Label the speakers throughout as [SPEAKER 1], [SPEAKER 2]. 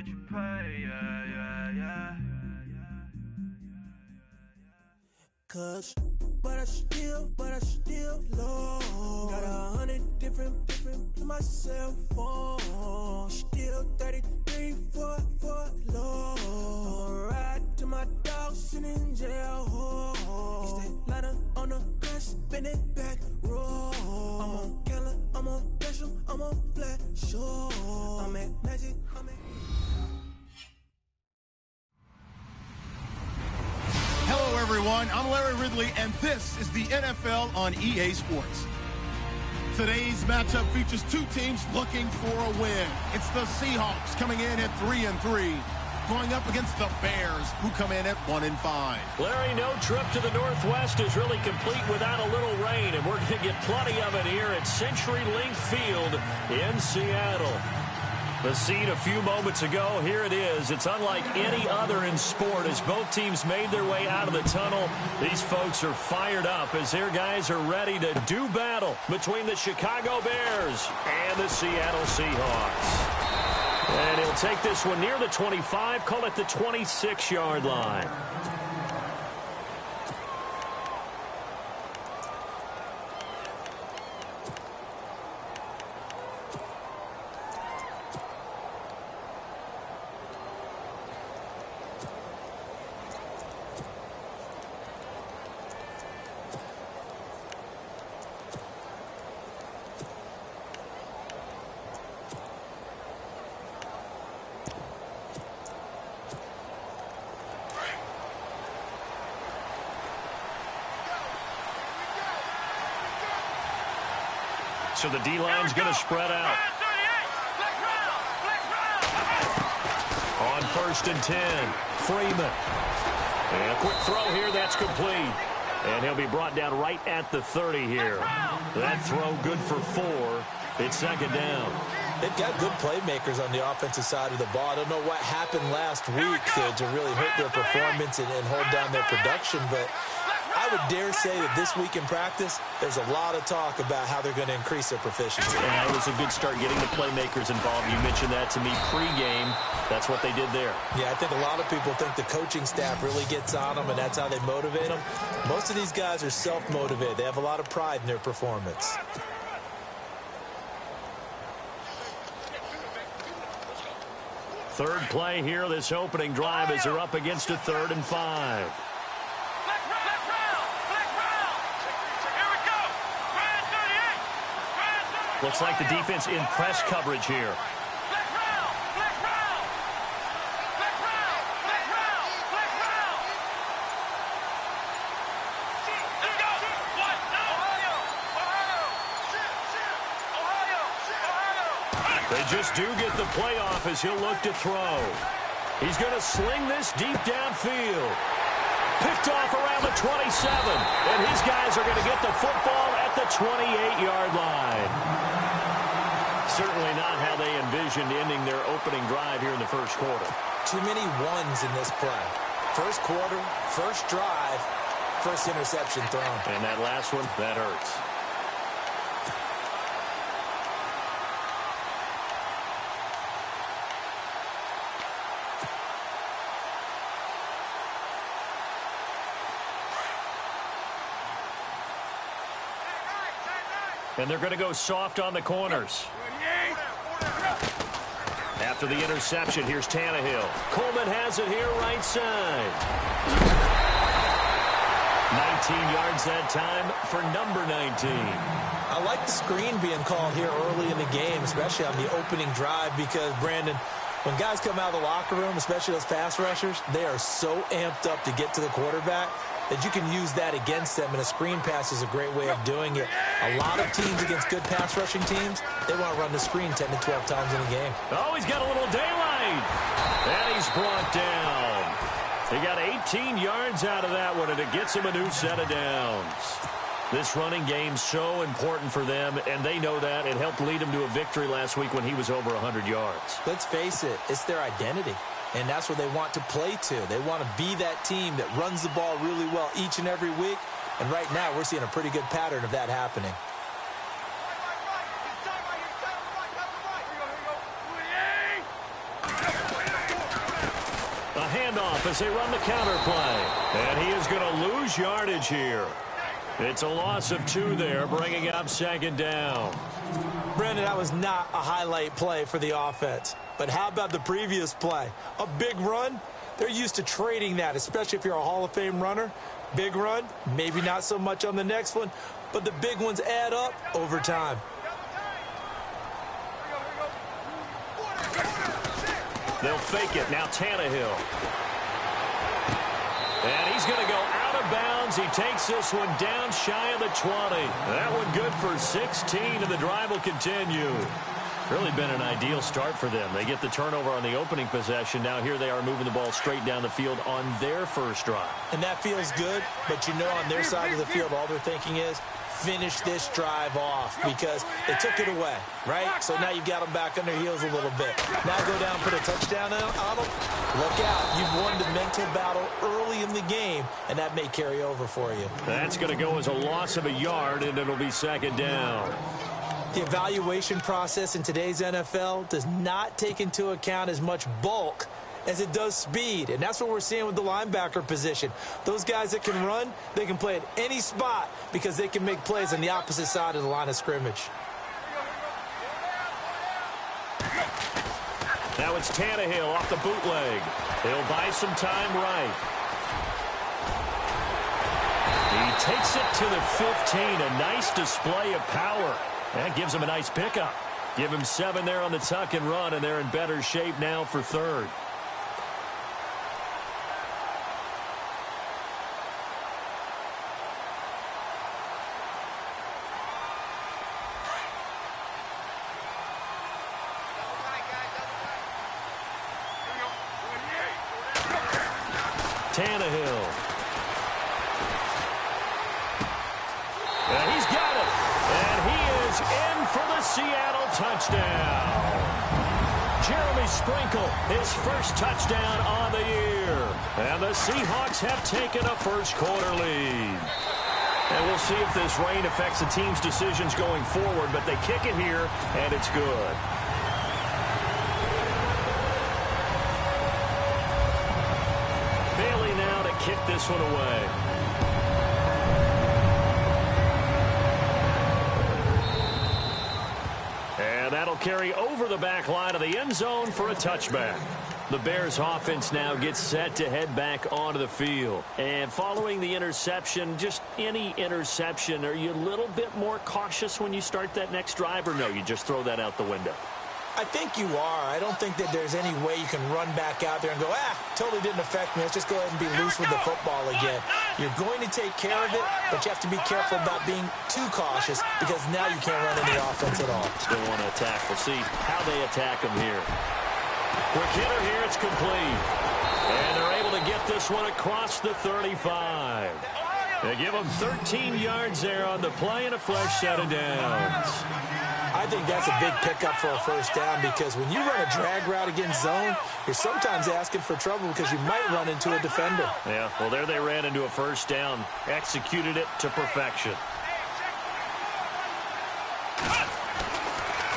[SPEAKER 1] you pay, yeah.
[SPEAKER 2] Cause, but I still low. Got 100 different my cell phone. Still 33 for low. I'ma ride to my dog sitting in jail. It's that ladder on the grass, spin it back, roll. I'm on Keller, I'm on Bishop, I'm on Flat Shore. I'm at Magic, I'm at...
[SPEAKER 3] Hello, everyone. I'm Larry Ridley, and this is the NFL on EA Sports. Today's matchup features two teams looking for a win. It's the Seahawks coming in at 3-3, going up against the Bears, who come in at 1-5.
[SPEAKER 4] Larry, no trip to the Northwest is really complete without a little rain, and we're going to get plenty of it here at CenturyLink Field in Seattle. The scene a few moments ago, here it is. It's unlike any other in sport as both teams made their way out of the tunnel. These folks are fired up as their guys are ready to do battle between the Chicago Bears and the Seattle Seahawks. And he'll take this one near the 25, call it the 26-yard line. So the D-line's going to spread out. On 1st and 10, Freeman. And a quick throw here, that's complete. And he'll be brought down right at the 30 here. That throw good for 4. It's second down.
[SPEAKER 5] They've got good playmakers on the offensive side of the ball. I don't know what happened last week to really hurt their performance and hold down their production, but I would dare say that this week in practice, there's a lot of talk about how they're going to increase their proficiency.
[SPEAKER 4] Yeah, it was a good start getting the playmakers involved. You mentioned that to me pregame. That's what they did there.
[SPEAKER 5] Yeah, I think a lot of people think the coaching staff really gets on them, and that's how they motivate them. Most of these guys are self-motivated. They have a lot of pride in their performance.
[SPEAKER 4] Third play here, this opening drive as they're up against a 3rd and 5. Looks like the defense in press coverage here. They just do get the playoff as he'll look to throw. He's going to sling this deep downfield. Picked off around the 27. And his guys are going to get the football at the 28-yard line. Certainly not how they envisioned ending their opening drive here in the first quarter.
[SPEAKER 5] Too many ones in this play. First quarter, first drive, first interception thrown.
[SPEAKER 4] And that last one, that hurts. And they're going to go soft on the corners. After the interception, here's Tannehill. Coleman has it here right side. 19 yards that time for number 19.
[SPEAKER 5] I like the screen being called here early in the game, especially on the opening drive, because, Brandon, when guys come out of the locker room, especially those pass rushers, they are so amped up to get to the quarterback that you can use that against them, and a screen pass is a great way of doing it. A lot of teams against good pass rushing teams, they want to run the screen 10 to 12 times in a game.
[SPEAKER 4] Oh, he's got a little daylight. And he's brought down. He got 18 yards out of that one, and it gets him a new set of downs. This running game's so important for them, and they know that. It helped lead him to a victory last week when he was over 100 yards.
[SPEAKER 5] Let's face it, it's their identity. And that's what they want to play to. They want to be that team that runs the ball really well each and every week. And right now, we're seeing a pretty good pattern of that happening.
[SPEAKER 4] handoff as they run the counter play. And he is going to lose yardage here. It's a loss of 2 there, bringing up second down.
[SPEAKER 5] Brandon, that was not a highlight play for the offense. But how about the previous play? A big run? They're used to trading that, especially if you're a Hall of Fame runner. Big run, maybe not so much on the next one, but the big ones add up over time.
[SPEAKER 4] They'll fake it. Now Tannehill. And he's going to go out of bounds. He takes this one down shy of the 20. That one good for 16, and the drive will continue. Really been an ideal start for them. They get the turnover on the opening possession. Now here they are moving the ball straight down the field on their first drive.
[SPEAKER 5] And that feels good, but you know on their side of the field, all they're thinking is, finish this drive off because they took it away, right? So now you've got them back on their heels a little bit. Now go down, put a touchdown on them. Look out. You've won the mental battle early in the game, and that may carry over for you.
[SPEAKER 4] That's going to go as a loss of a yard, and it'll be second down.
[SPEAKER 5] The evaluation process in today's NFL does not take into account as much bulk as it does speed, and that's what we're seeing with the linebacker position. Those guys that can run, they can play at any spot because they can make plays on the opposite side of the line of scrimmage.
[SPEAKER 4] Now it's Tannehill off the bootleg. He'll buy some time right. He takes it to the 15. A nice display of power. That gives him a nice pickup. Give him 7 there on the tuck and run, and they're in better shape now for third. Tannehill. And he's got it. And he is in for the Seattle touchdown. Jeremy Sprinkle, his first touchdown on the year. And the Seahawks have taken a first-quarter lead. And we'll see if this rain affects the team's decisions going forward, but they kick it here, and it's good. Bailey now to kick this one away. And that'll carry over the back line of the end zone for a touchback. The Bears offense now gets set to head back onto the field. And following the interception, just any interception, are you a little bit more cautious when you start that next drive, or no, you just throw that out the window?
[SPEAKER 5] I think you are. I don't think that there's any way you can run back out there and go, totally didn't affect me. Let's just go ahead and be loose with the football again. You're going to take care of it, but you have to be careful about being too cautious because now you can't run any offense at all.
[SPEAKER 4] Still want to attack. We'll see how they attack them here. Quick hitter here. It's complete. And they're able to get this one across the 35. They give them 13 yards there on the play and a fresh set of downs.
[SPEAKER 5] I think that's a big pickup for a first down because when you run a drag route against zone, you're sometimes asking for trouble because you might run into a defender.
[SPEAKER 4] Yeah, well, there they ran into a first down, executed it to perfection.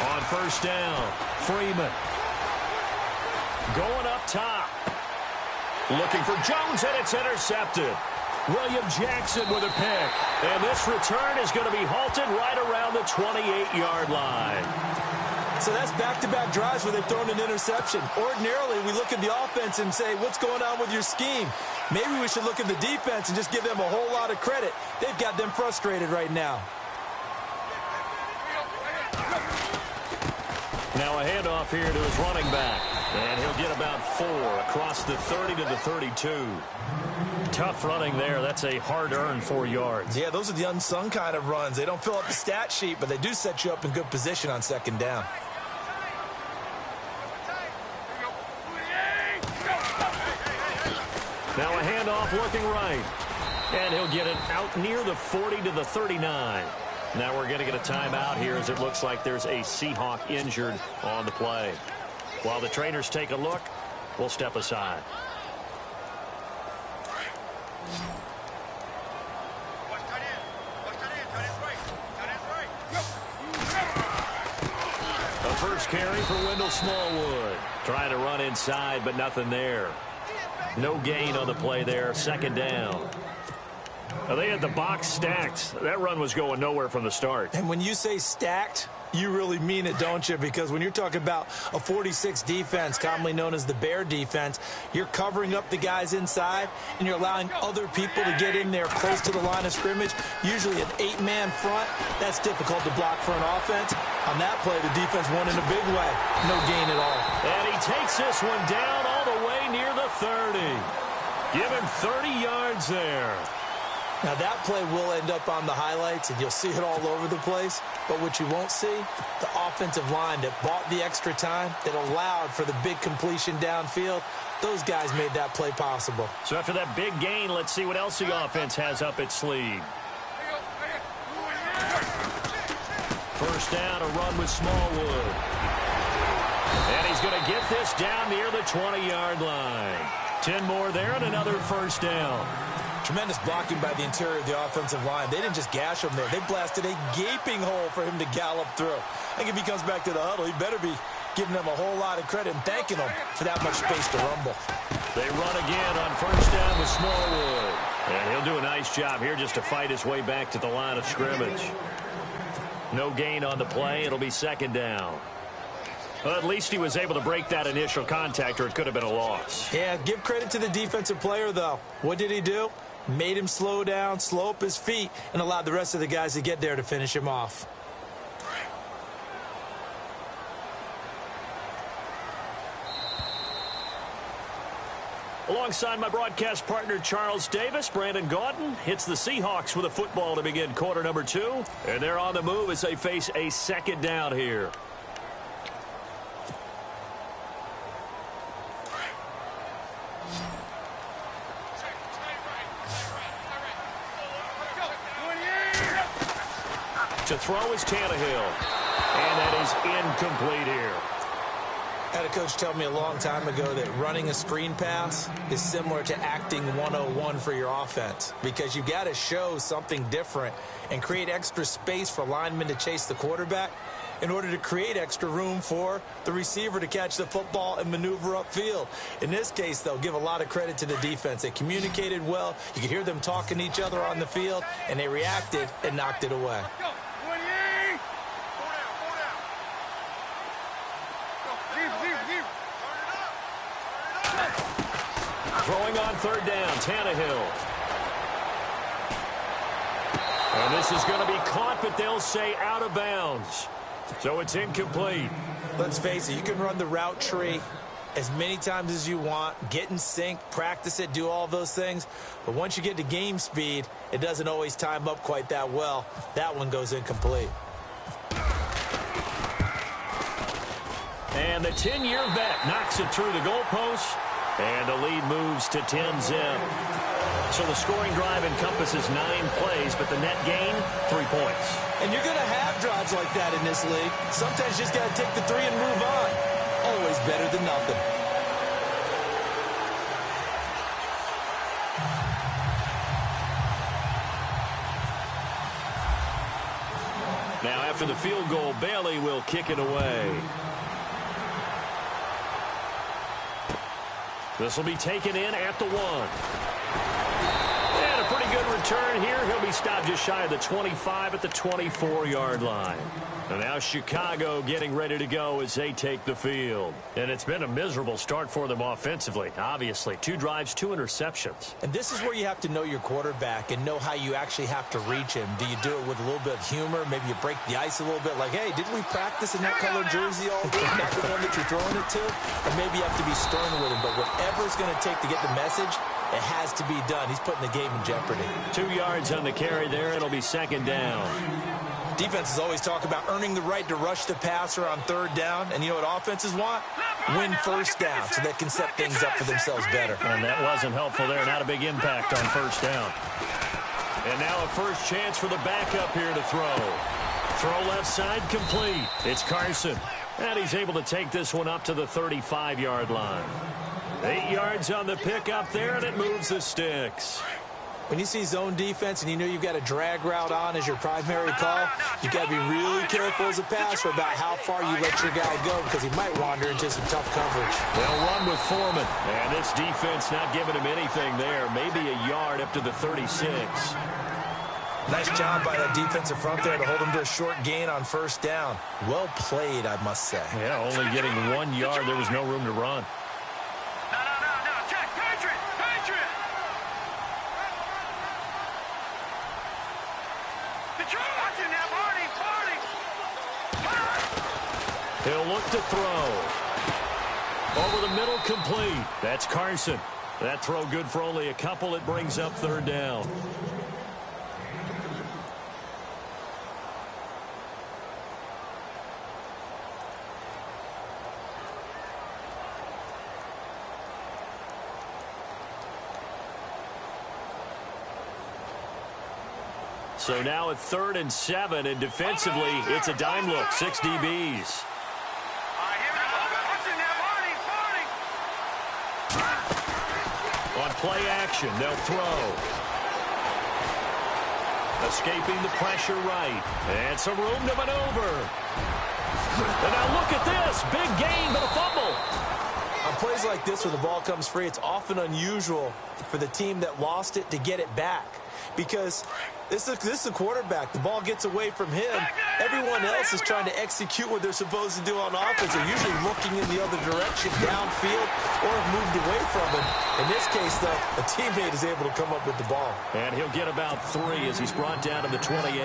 [SPEAKER 4] On first down, Freeman. Going up top. Looking for Jones, and it's intercepted. William Jackson with a pick. And this return is going to be halted right around the 28-yard line.
[SPEAKER 5] So that's back-to-back drives where they've thrown an interception. Ordinarily, we look at the offense and say, what's going on with your scheme? Maybe we should look at the defense and just give them a whole lot of credit. They've got them frustrated right now.
[SPEAKER 4] Now a handoff here to his running back. And he'll get about 4 across the 30 to the 32. Tough running there. That's a hard-earned 4 yards.
[SPEAKER 5] Yeah, those are the unsung kind of runs. They don't fill up the stat sheet, but they do set you up in good position on second down.
[SPEAKER 4] Now a handoff looking right. And he'll get it out near the 40 to the 39. Now we're going to get a timeout here as it looks like there's a Seahawk injured on the play. While the trainers take a look, we'll step aside. A first carry for Wendell Smallwood. Trying to run inside, but nothing there. No gain on the play there. Second down. Now, they had the box stacked. That run was going nowhere from the start.
[SPEAKER 5] And when you say stacked, you really mean it, don't you? Because when you're talking about a 46 defense, commonly known as the Bear defense, you're covering up the guys inside, and you're allowing other people to get in there close to the line of scrimmage, usually an 8-man front. That's difficult to block for an offense. On that play, the defense won in a big way. No gain at all.
[SPEAKER 4] And he takes this one down all the way near the 30. Give him 30 yards there.
[SPEAKER 5] Now, that play will end up on the highlights, and you'll see it all over the place. But what you won't see, the offensive line that bought the extra time, that allowed for the big completion downfield, those guys made that play possible.
[SPEAKER 4] So after that big gain, let's see what else the offense has up its sleeve. First down, a run with Smallwood. And he's going to get this down near the 20-yard line. 10 more there and another first down.
[SPEAKER 5] Tremendous blocking by the interior of the offensive line. They didn't just gash him there. They blasted a gaping hole for him to gallop through. I think if he comes back to the huddle, he better be giving them a whole lot of credit and thanking them for that much space to rumble.
[SPEAKER 4] They run again on first down with Smallwood. And he'll do a nice job here just to fight his way back to the line of scrimmage. No gain on the play. It'll be second down. Well, at least he was able to break that initial contact, or it could have been a loss.
[SPEAKER 5] Yeah, give credit to the defensive player, though. What did he do? Made him slow down, slow up his feet, and allowed the rest of the guys to get there to finish him off.
[SPEAKER 4] Alongside my broadcast partner, Charles Davis, Brandon Gaudin hits the Seahawks with a football to begin quarter number 2. And they're on the move as they face a second down here. To throw is Tannehill. And that is incomplete here.
[SPEAKER 5] I had a coach tell me a long time ago that running a screen pass is similar to acting 101 for your offense, because you got to show something different and create extra space for linemen to chase the quarterback in order to create extra room for the receiver to catch the football and maneuver upfield. In this case, though, give a lot of credit to the defense. They communicated well. You could hear them talking to each other on the field, and they reacted and knocked it away.
[SPEAKER 4] Throwing on third down, Tannehill. And this is going to be caught, but they'll say out of bounds. So it's incomplete.
[SPEAKER 5] Let's face it, you can run the route tree as many times as you want, get in sync, practice it, do all those things. But once you get to game speed, it doesn't always time up quite that well. That one goes incomplete.
[SPEAKER 4] And the 10-year vet knocks it through the goalpost. And the lead moves to 10-zip. So the scoring drive encompasses 9 plays, but the net gain, 3 points.
[SPEAKER 5] And you're going to have drives like that in this league. Sometimes you just got to take the 3 and move on. Always better than nothing.
[SPEAKER 4] Now after the field goal, Bailey will kick it away. This will be taken in at the 1. And a pretty good return here. He'll be stopped just shy of the 25 at the 24-yard line. And now Chicago getting ready to go as they take the field. And it's been a miserable start for them offensively, obviously. 2 drives, 2 interceptions.
[SPEAKER 5] And this is where you have to know your quarterback and know how you actually have to reach him. Do you do it with a little bit of humor? Maybe you break the ice a little bit, like, hey, didn't we practice in that color jersey all week? Not the one that you're throwing it to? Or maybe you have to be stern with him. But whatever it's going to take to get the message, it has to be done. He's putting the game in jeopardy.
[SPEAKER 4] 2 yards on the carry there. It'll be second down.
[SPEAKER 5] Defenses always talk about earning the right to rush the passer on third down. And you know what offenses want? Win first down so they can set things up for themselves better.
[SPEAKER 4] And that wasn't helpful there. Not a big impact on first down. And now a first chance for the backup here to throw. Throw left side complete. It's Carson. And he's able to take this one up to the 35-yard line. 8 yards on the pickup there, and it moves the sticks.
[SPEAKER 5] When you see zone defense and you know you've got a drag route on as your primary call, you've got to be really careful as a passer about how far you let your guy go because he might wander into some tough coverage.
[SPEAKER 4] They'll run with Foreman. And this defense not giving him anything there. Maybe a yard up to the 36.
[SPEAKER 5] Nice job by that defensive front there to hold him to a short gain on first down. Well played, I must say.
[SPEAKER 4] Yeah, only getting 1 yard. There was no room to run.
[SPEAKER 1] No. Check. Patriot. Watch it now, Barney.
[SPEAKER 4] He'll look to throw. Over the middle, complete. That's Carson. That throw good for only a couple. It brings up third down. So now at 3rd and 7, and defensively, it's a dime look, 6 DBs. On play action, they'll throw. Escaping the pressure right. And some room to maneuver. And now look at this. Big gain, but a fumble.
[SPEAKER 5] On plays like this where the ball comes free, it's often unusual for the team that lost it to get it back. Because this is a quarterback. The ball gets away from him. Everyone else is trying to execute what they're supposed to do on offense. They're usually looking in the other direction, downfield, or have moved away from him. In this case, though, a teammate is able to come up with the ball.
[SPEAKER 4] And he'll get about 3 as he's brought down to the 28.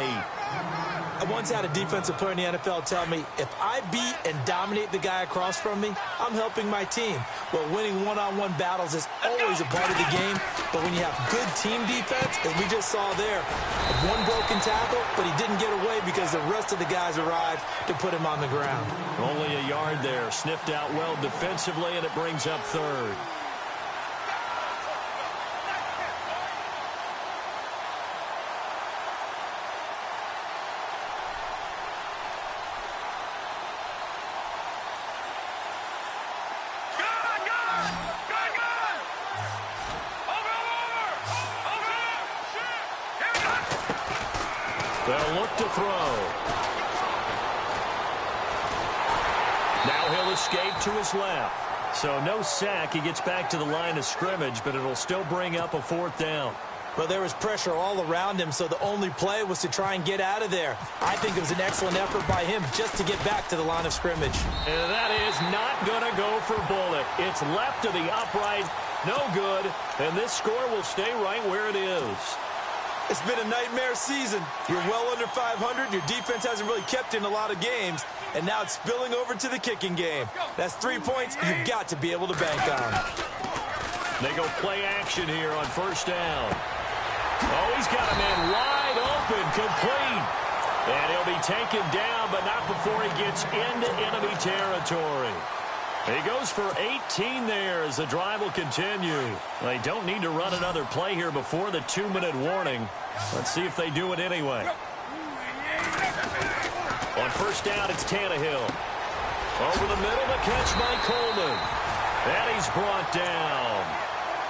[SPEAKER 5] I once had a defensive player in the NFL tell me, if I beat and dominate the guy across from me, I'm helping my team. Well, winning one-on-one battles is always a part of the game, but when you have good team defense, as we just saw there, one broken tackle, but he didn't get away because the rest of the guys arrived to put him on the ground.
[SPEAKER 4] Only a yard there, sniffed out well defensively, and it brings up 3rd. They'll look to throw. Now he'll escape to his left. So no sack. He gets back to the line of scrimmage, but it'll still bring up a 4th down.
[SPEAKER 5] Well, there was pressure all around him, so the only play was to try and get out of there. I think it was an excellent effort by him just to get back to the line of scrimmage.
[SPEAKER 4] And that is not going to go for Bullock. It's left to the upright. No good. And this score will stay right where it is.
[SPEAKER 5] It's been a nightmare season. You're well under 500. Your defense hasn't really kept in a lot of games. And now it's spilling over to the kicking game. That's 3 points you've got to be able to bank on.
[SPEAKER 4] They go play action here on first down. Oh, he's got a man wide open, complete. And he'll be taken down, but not before he gets into enemy territory. He goes for 18 there as the drive will continue. They don't need to run another play here before the 2-minute warning. Let's see if they do it anyway. On first down, it's Tannehill. Over the middle, the catch by Coleman. And he's brought down.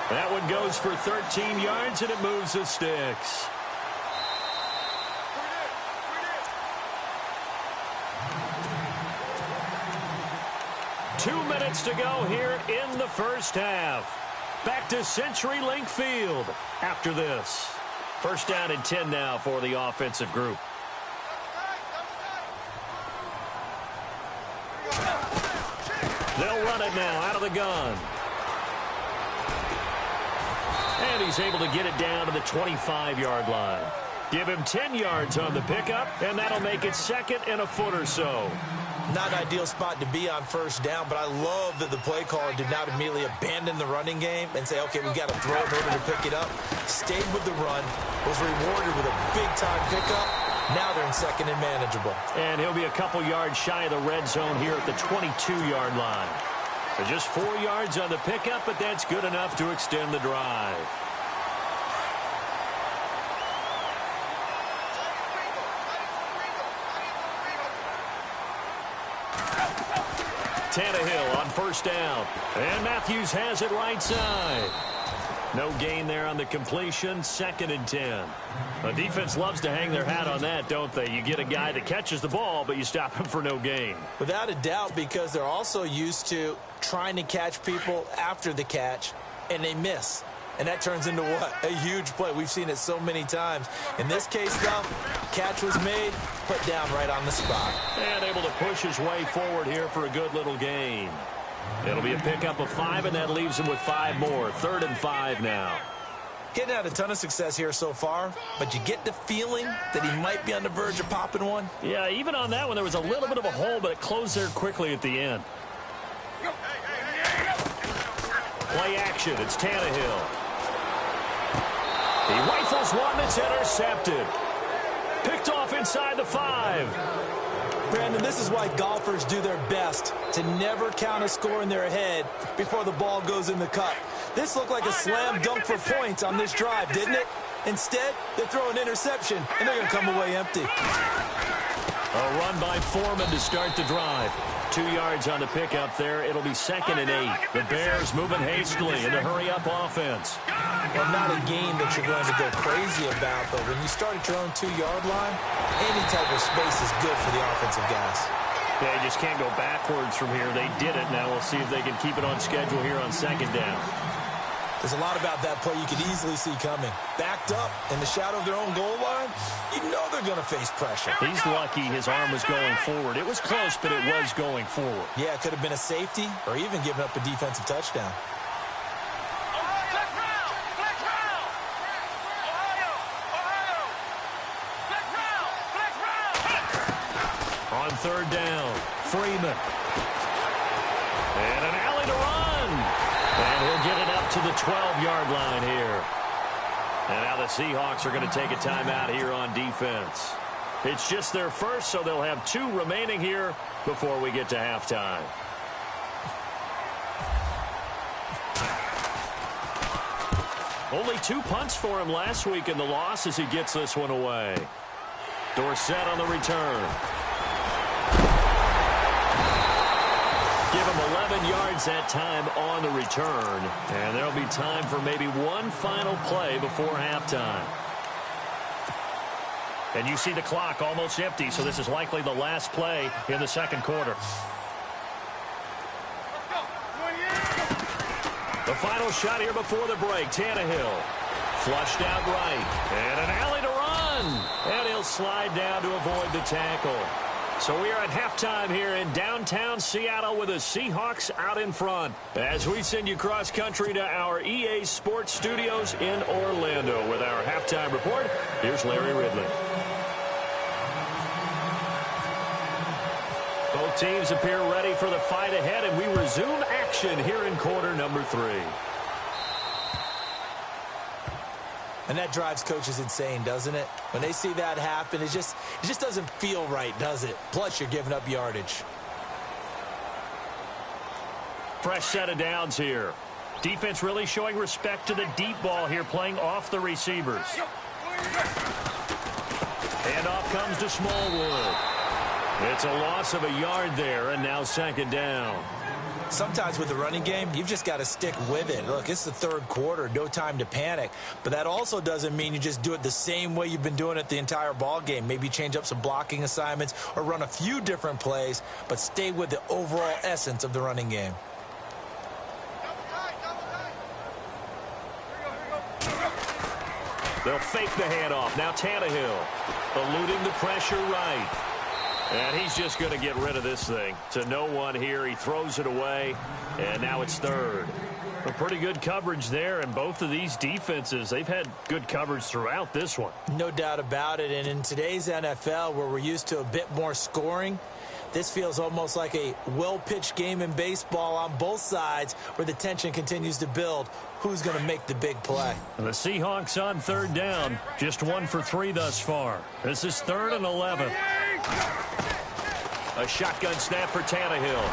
[SPEAKER 4] That one goes for 13 yards, and it moves the sticks. Two minutes to go here in the first half. Back to CenturyLink Field after this. First down and 10 now for the offensive group. They'll run it now out of the gun. And he's able to get it down to the 25-yard line. Give him 10 yards on the pickup, and that'll make it 2nd and a foot or so.
[SPEAKER 5] Not an ideal spot to be on first down, but I love that the play caller did not immediately abandon the running game and say, okay, we've got to throw in order to pick it up. Stayed with the run, was rewarded with a big-time pickup. Now they're in 2nd and manageable.
[SPEAKER 4] And he'll be a couple yards shy of the red zone here at the 22-yard line. So just 4 yards on the pickup, but that's good enough to extend the drive. Tannehill on first down. And Matthews has it right side. No gain there on the completion. 2nd and 10. The defense loves to hang their hat on that, don't they? You get a guy that catches the ball, but you stop him for no gain.
[SPEAKER 5] Without a doubt, because they're also used to trying to catch people after the catch, and they miss. And that turns into what? A huge play. We've seen it so many times. In this case, though, catch was made, put down right on the spot.
[SPEAKER 4] And able to push his way forward here for a good little gain. It'll be a pickup of 5, and that leaves him with 5 more. 3rd and 5 now.
[SPEAKER 5] Getting had a ton of success here so far, but you get the feeling that he might be on the verge of popping one.
[SPEAKER 4] Yeah, even on that one, there was a little bit of a hole, but it closed there quickly at the end. Play action. It's Tannehill. He rifles one that's intercepted. Picked off inside the 5.
[SPEAKER 5] Brandon, this is why golfers do their best to never count a score in their head before the ball goes in the cup. This looked like a slam dunk for points on this drive, didn't it? Instead, they throw an interception, and they're going to come away empty.
[SPEAKER 4] A run by Foreman to start the drive. 2 yards on the pickup there. It'll be 2nd and 8. The Bears moving hastily in the hurry-up offense.
[SPEAKER 5] Well, not a game that you're going to go crazy about, but when you start at your own 2-yard line, any type of space is good for the offensive guys.
[SPEAKER 4] They just can't go backwards from here. They did it. Now we'll see if they can keep it on schedule here on 2nd down.
[SPEAKER 5] There's a lot about that play you could easily see coming. Backed up in the shadow of their own goal line, you know they're going to face pressure.
[SPEAKER 4] He's lucky his arm was going forward. It was close, but it was going forward.
[SPEAKER 5] Yeah, it could have been a safety or even given up a defensive touchdown.
[SPEAKER 4] On 3rd down, Freeman. And an alley to run. And he'll get it up to the 12-yard line here. And now the Seahawks are going to take a timeout here on defense. It's just their first, so they'll have 2 remaining here before we get to halftime. Only 2 punts for him last week in the loss as he gets this one away. Dorsett on the return. Give him 11 yards that time on the return. And there'll be time for maybe one final play before halftime. And you see the clock almost empty, so this is likely the last play in the 2nd quarter. The final shot here before the break. Tannehill flushed out right. And an alley to run. And he'll slide down to avoid the tackle. So we are at halftime here in downtown Seattle with the Seahawks out in front. As we send you cross-country to our EA Sports Studios in Orlando with our halftime report, here's Larry Ridley. Both teams appear ready for the fight ahead, and we resume action here in quarter number 3.
[SPEAKER 5] And that drives coaches insane, doesn't it? When they see that happen, it just doesn't feel right, does it? Plus, you're giving up yardage.
[SPEAKER 4] Fresh set of downs here. Defense really showing respect to the deep ball here, playing off the receivers. And off comes to Smallwood. It's a loss of a yard there, and now 2nd down.
[SPEAKER 5] Sometimes with the running game, you've just got to stick with it. Look, it's the 3rd quarter, no time to panic. But that also doesn't mean you just do it the same way you've been doing it the entire ball game. Maybe change up some blocking assignments or run a few different plays, but stay with the overall essence of the running game.
[SPEAKER 4] They'll fake the handoff. Now Tannehill eluding the pressure right. And he's just going to get rid of this thing. To no one here. He throws it away. And now it's 3rd. A pretty good coverage there. And both of these defenses, they've had good coverage throughout this one.
[SPEAKER 5] No doubt about it. And in today's NFL, where we're used to a bit more scoring, this feels almost like a well-pitched game in baseball on both sides where the tension continues to build. Who's going to make the big play?
[SPEAKER 4] And the Seahawks on 3rd down. Just 1 for 3 thus far. This is 3rd and 11. A shotgun snap for Tannehill.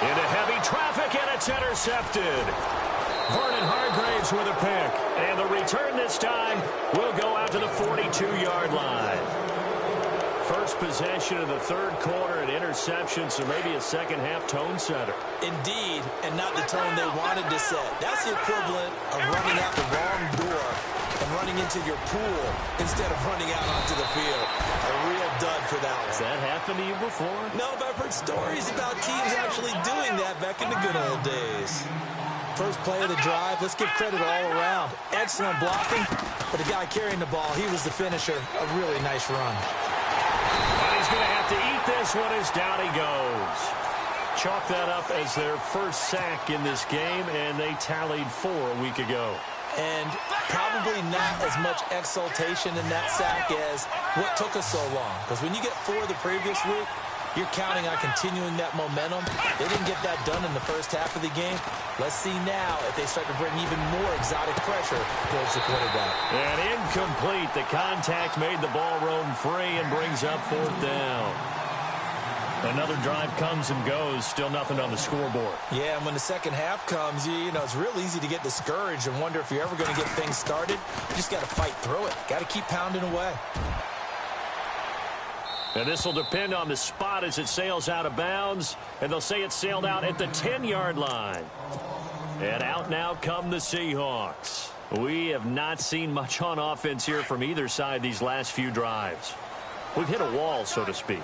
[SPEAKER 4] Into heavy traffic, and it's intercepted. Vernon Hargreaves with a pick. And the return this time will go out to the 42-yard line. first possession of the third quarter, an interception, so maybe a second-half tone setter.
[SPEAKER 5] Indeed, and not the tone they wanted to set. That's the equivalent of running out the wrong door and running into your pool instead of running out onto the field. A real dud for that one.
[SPEAKER 4] Has that happened to you before?
[SPEAKER 5] No, but I've heard stories about teams actually doing that back in the good old days. First play of the drive, let's give credit all around. Excellent blocking, but the guy carrying the ball, he was the finisher. A really nice run.
[SPEAKER 4] And he's going to have to eat this one as down he goes. Chalk that up as their first sack in this game, and they tallied 4 a week ago.
[SPEAKER 5] And probably not as much exultation in that sack as what took us so long. Because when you get 4 the previous week, you're counting on continuing that momentum. They didn't get that done in the first half of the game. Let's see now if they start to bring even more exotic pressure towards the quarterback.
[SPEAKER 4] And incomplete. The contact made the ball roam free and brings up 4th down. Another drive comes and goes. Still nothing on the scoreboard.
[SPEAKER 5] Yeah, and when the second half comes, you know, it's real easy to get discouraged and wonder if you're ever going to get things started. You just got to fight through it. Got to keep pounding away.
[SPEAKER 4] And this will depend on the spot as it sails out of bounds. And they'll say it sailed out at the 10-yard line. And out now come the Seahawks. We have not seen much on offense here from either side these last few drives. We've hit a wall, so to speak.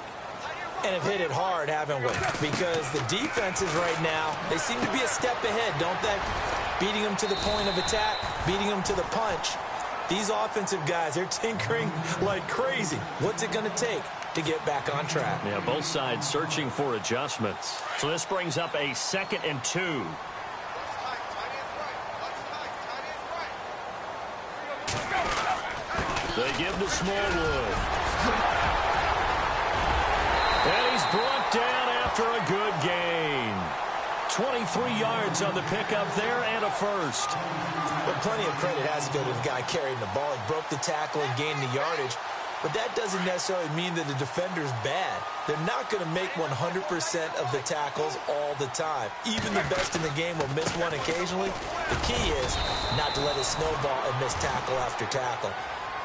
[SPEAKER 5] And have hit it hard, haven't we? Because the defenses right now, they seem to be a step ahead, don't they? Beating them to the point of attack, beating them to the punch. These offensive guys, they're tinkering like crazy. What's it going to take to get back on track?
[SPEAKER 4] Yeah, both sides searching for adjustments. So this brings up a 2nd and 2. They give to Smallwood. And he's brought down after a good gain. 23 yards on the pickup there and a first.
[SPEAKER 5] But plenty of credit has to go to the guy carrying the ball. He broke the tackle and gained the yardage. But that doesn't necessarily mean that the defender's bad. They're not going to make 100% of the tackles all the time. Even the best in the game will miss one occasionally. The key is not to let it snowball and miss tackle after tackle.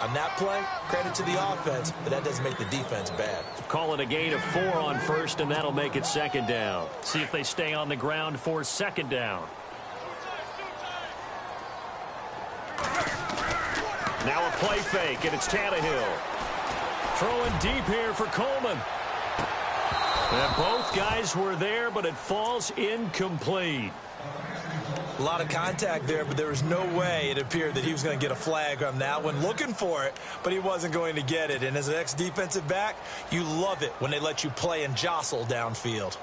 [SPEAKER 5] On that play, credit to the offense, but that doesn't make the defense bad.
[SPEAKER 4] Call it a gain of 4 on first, and that'll make it 2nd down. See if they stay on the ground for 2nd down. Now a play fake, and it's Tannehill. Throwing deep here for Coleman. And both guys were there, but it falls incomplete.
[SPEAKER 5] A lot of contact there, but there was no way it appeared that he was going to get a flag on that one. Looking for it, but he wasn't going to get it. And as an ex-defensive back, you love it when they let you play and jostle downfield.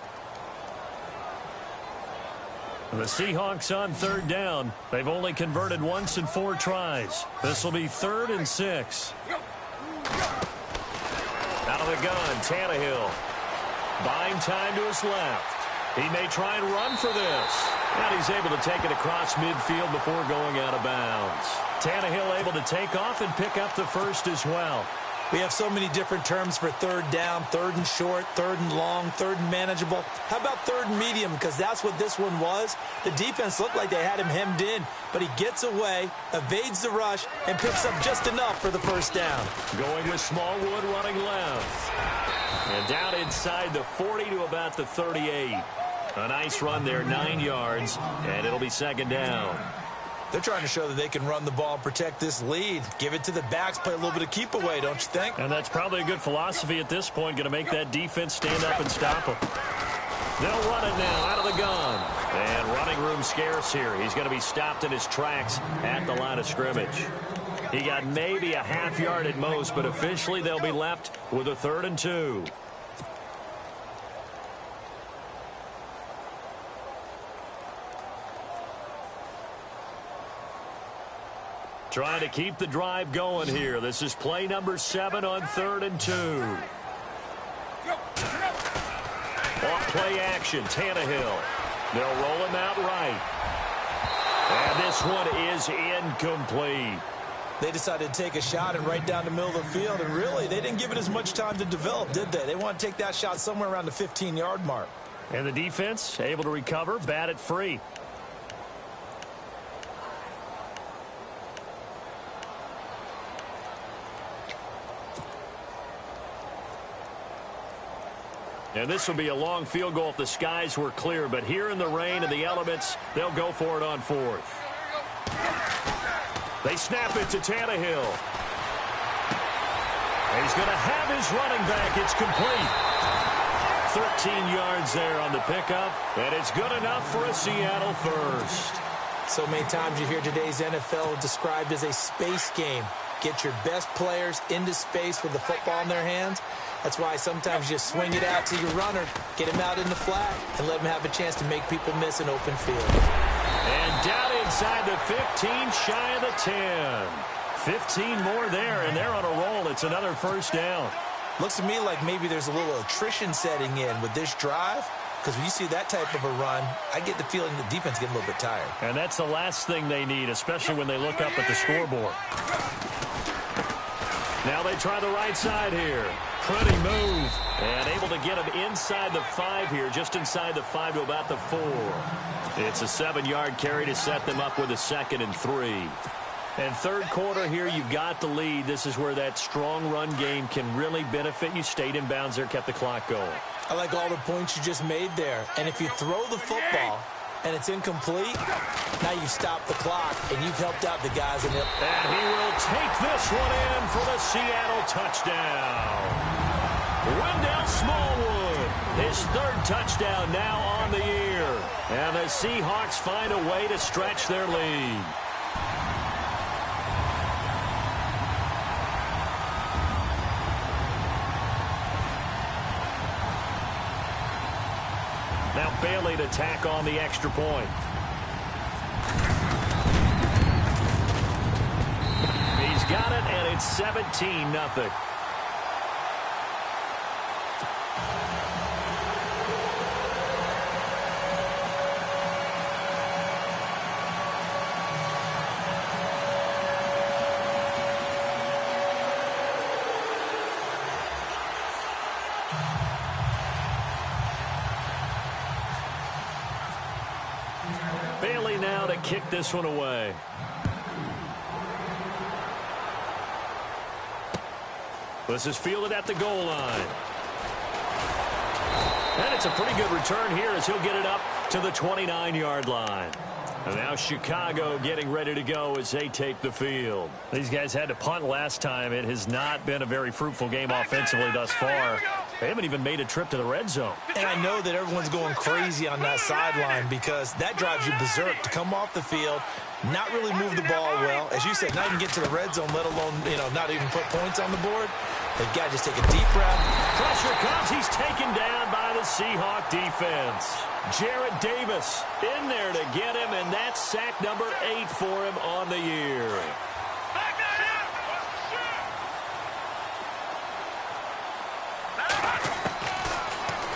[SPEAKER 4] The Seahawks on 3rd down. They've only converted once in 4 tries. This will be 3rd and 6. Out of the gun, Tannehill. Buying time to his left. He may try and run for this. And he's able to take it across midfield before going out of bounds. Tannehill able to take off and pick up the first as well.
[SPEAKER 5] We have so many different terms for 3rd down, 3rd and short, 3rd and long, 3rd and manageable. How about 3rd and medium? Because that's what this one was. The defense looked like they had him hemmed in, but he gets away, evades the rush, and picks up just enough for the first down.
[SPEAKER 4] Going with Smallwood running left. And down inside the 40 to about the 38. A nice run there, 9 yards, and it'll be 2nd down.
[SPEAKER 5] They're trying to show that they can run the ball and protect this lead. Give it to the backs, play a little bit of keep away, don't you think?
[SPEAKER 4] And that's probably a good philosophy at this point, going to make that defense stand up and stop them. They'll run it now out of the gun. And running room scarce here. He's going to be stopped in his tracks at the line of scrimmage. He got maybe a half yard at most, but officially they'll be left with a 3rd and 2. Trying to keep the drive going here. This is play number 7 on 3rd and 2. Off play action, Tannehill. They'll roll him out right. And this one is incomplete.
[SPEAKER 5] They decided to take a shot and right down the middle of the field, and really, they didn't give it as much time to develop, did they? They want to take that shot somewhere around the 15-yard mark.
[SPEAKER 4] And the defense able to recover, bat it free. And this will be a long field goal if the skies were clear. But here in the rain and the elements, they'll go for it on fourth. They snap it to Tannehill. And he's going to have his running back. It's complete. 13 yards there on the pickup. And it's good enough for a Seattle first.
[SPEAKER 5] So many times you hear today's NFL described as a space game. Get your best players into space with the football in their hands. That's why sometimes you just swing it out to your runner, get him out in the flat, and let him have a chance to make people miss an open field.
[SPEAKER 4] And down inside the 15, shy of the 10. 15 more there, and they're on a roll. It's another first down.
[SPEAKER 5] Looks to me like maybe there's a little attrition setting in with this drive, because when you see that type of a run, I get the feeling the defense getting a little bit tired.
[SPEAKER 4] And that's the last thing they need, especially when they look up at the scoreboard. Now they try the right side here. Pretty move. And able to get him inside the 5 here, just inside the 5 to about the 4. It's a 7-yard carry to set them up with a 2nd and 3. And third quarter here, you've got the lead. This is where that strong run game can really benefit you. Stayed in bounds there, kept the clock going.
[SPEAKER 5] I like all the points you just made there. And if you throw the football and it's incomplete, now you stop the clock, and you've helped out the guys in it.
[SPEAKER 4] And he will take this one in for the Seattle touchdown. Wendell Smallwood, his 3rd touchdown now on the year. And the Seahawks find a way to stretch their lead. Now Bailey to tack on the extra point. He's got it, and it's 17-0. Bailey now to kick this one away. This is fielded at the goal line. And it's a pretty good return here as he'll get it up to the 29-yard line. And now Chicago getting ready to go as they take the field. These guys had to punt last time. It has not been a very fruitful game offensively thus far. They haven't even made a trip to the red zone.
[SPEAKER 5] And I know that everyone's going crazy on that sideline because that drives you berserk to come off the field, not really move the ball well. As you said, not even get to the red zone, let alone, not even put points on the board. They've got to just take a deep breath.
[SPEAKER 4] Pressure comes. He's taken down by the Seahawk defense. Jarrett Davis in there to get him, and that's sack number 8 for him on the year.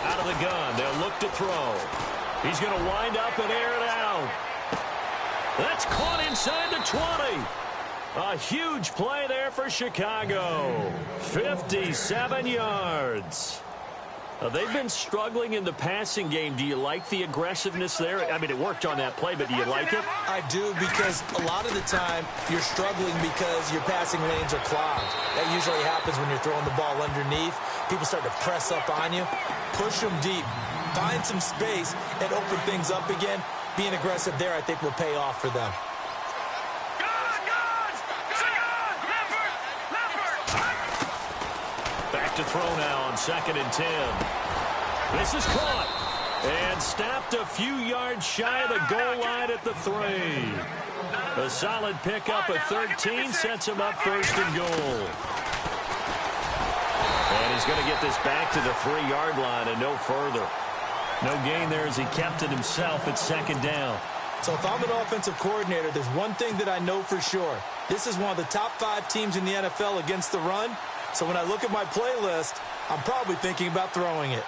[SPEAKER 4] Out of the gun, they'll look to throw. He's going to wind up and air it out. That's caught inside the 20. A huge play there for Chicago. 57 yards. They've been struggling in the passing game. Do you like the aggressiveness there? I mean, it worked on that play, but do you like it?
[SPEAKER 5] I do, because a lot of the time you're struggling because your passing lanes are clogged. That usually happens when you're throwing the ball underneath. People start to press up on you. Push them deep. Find some space and open things up again. Being aggressive there, I think, will pay off for them.
[SPEAKER 4] Back to throw now on 2nd and 10. This is caught and stopped a few yards shy of the goal line at the 3. A solid pickup at 13 sets him up 1st and goal. And he's going to get this back to the 3-yard line and no further. No gain there as he kept it himself at 2nd down.
[SPEAKER 5] So if I'm an offensive coordinator, there's one thing that I know for sure. This is one of the top 5 teams in the NFL against the run. So when I look at my playlist, I'm probably thinking about throwing it.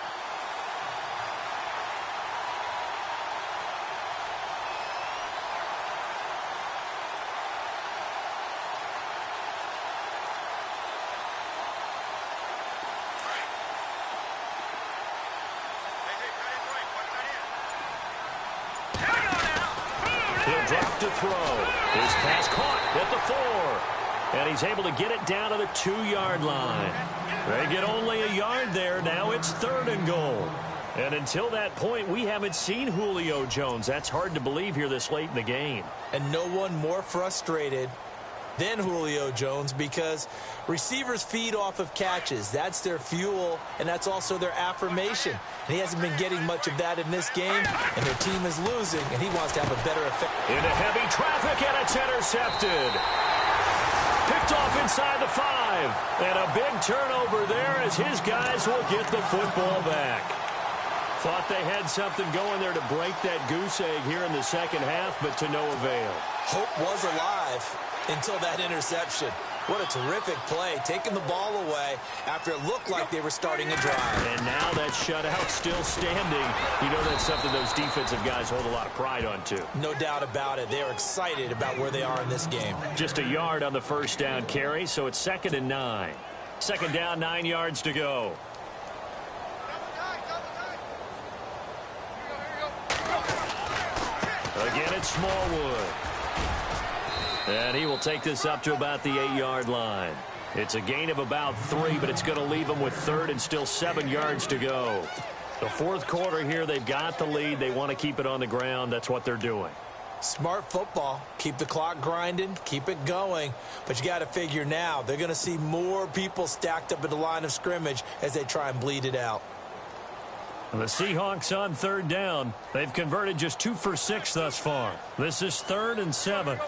[SPEAKER 4] He'll drop to throw. His pass caught at the 4. And he's able to get it down to the 2-yard line. They get only a yard there. Now it's 3rd and goal. And until that point, we haven't seen Julio Jones. That's hard to believe here this late in the game.
[SPEAKER 5] And no one more frustrated than Julio Jones, because receivers feed off of catches. That's their fuel, and that's also their affirmation. And he hasn't been getting much of that in this game, and their team is losing, and he wants to have a better effect.
[SPEAKER 4] Into heavy traffic, and it's intercepted. Picked off inside the 5. And a big turnover there as his guys will get the football back. Thought they had something going there to break that goose egg here in the second half, but to no avail.
[SPEAKER 5] Hope was alive until that interception. What a terrific play, taking the ball away after it looked like they were starting a drive.
[SPEAKER 4] And now that shutout still standing. You know that's something those defensive guys hold a lot of pride on, too.
[SPEAKER 5] No doubt about it. They are excited about where they are in this game.
[SPEAKER 4] Just a yard on the first down carry, so it's 2nd and 9. 2nd down, 9 yards to go. Again, it's Smallwood. And he will take this up to about the 8-yard line. It's a gain of about 3, but it's going to leave them with 3rd and still 7 yards to go. The 4th quarter here, they've got the lead. They want to keep it on the ground. That's what they're doing.
[SPEAKER 5] Smart football. Keep the clock grinding. Keep it going. But you got to figure now, they're going to see more people stacked up at the line of scrimmage as they try and bleed it out.
[SPEAKER 4] The Seahawks on 3rd down. They've converted just 2 for 6 thus far. This is 3rd and 7.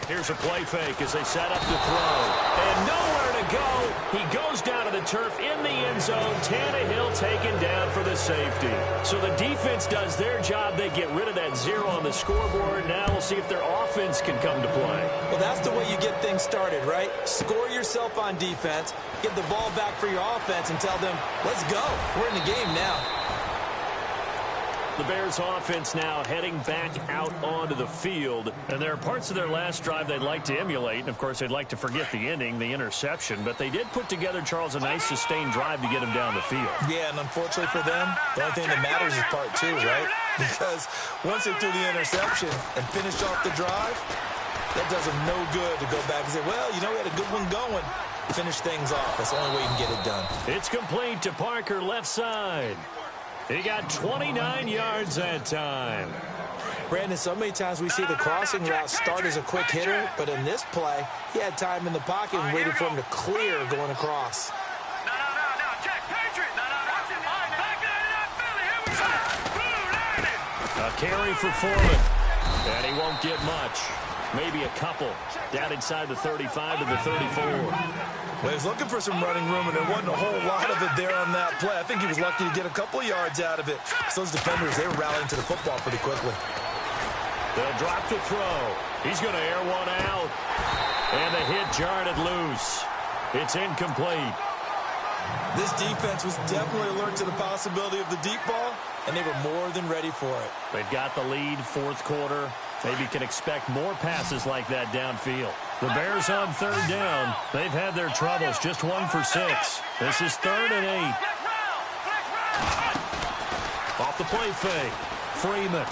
[SPEAKER 4] Here's a play fake as they set up to throw. And nowhere to go. He goes down to the turf in the end zone. Tannehill taken down for the safety. So the defense does their job. They get rid of that 0 on the scoreboard. Now we'll see if their offense can come to play.
[SPEAKER 5] Well, that's the way you get things started, right? Score yourself on defense, get the ball back for your offense, and tell them, let's go. We're in the game now.
[SPEAKER 4] The Bears offense now heading back out onto the field. And there are parts of their last drive they'd like to emulate. And, of course, they'd like to forget the ending, the interception. But they did put together, Charles, a nice sustained drive to get him down the field. Yeah, and unfortunately for them, the only thing that matters is part 2, right? Because once they threw the interception and finished off the drive, that does them no good to go back and say, well, you know, we had a good one going. Finish things off. That's the only way you can get it done. It's complete to Parker, left side. He got 29 yards that time.
[SPEAKER 5] Brandon, so many times we see the crossing route start as a quick hitter, but in this play, he had time in the pocket and waited for him to clear going across.
[SPEAKER 1] No, check, Patriot.
[SPEAKER 4] A carry for Foreman. And he won't get much. Maybe a couple. Down inside the 35 to the 34.
[SPEAKER 5] Well, he was looking for some running room, and there wasn't a whole lot of it there on that play. I think he was lucky to get a couple of yards out of it. So those defenders, they were rallying to the football pretty quickly.
[SPEAKER 4] They'll drop to throw. He's going to air one out. And the hit jarred it loose. It's incomplete.
[SPEAKER 5] This defense was definitely alert to the possibility of the deep ball, and they were more than ready for it.
[SPEAKER 4] They've got the lead, 4th quarter. Maybe can expect more passes like that downfield. The Bears on 3rd down. They've had their troubles, just 1 for 6. This is 3rd and 8. Off the play fake. Freeman.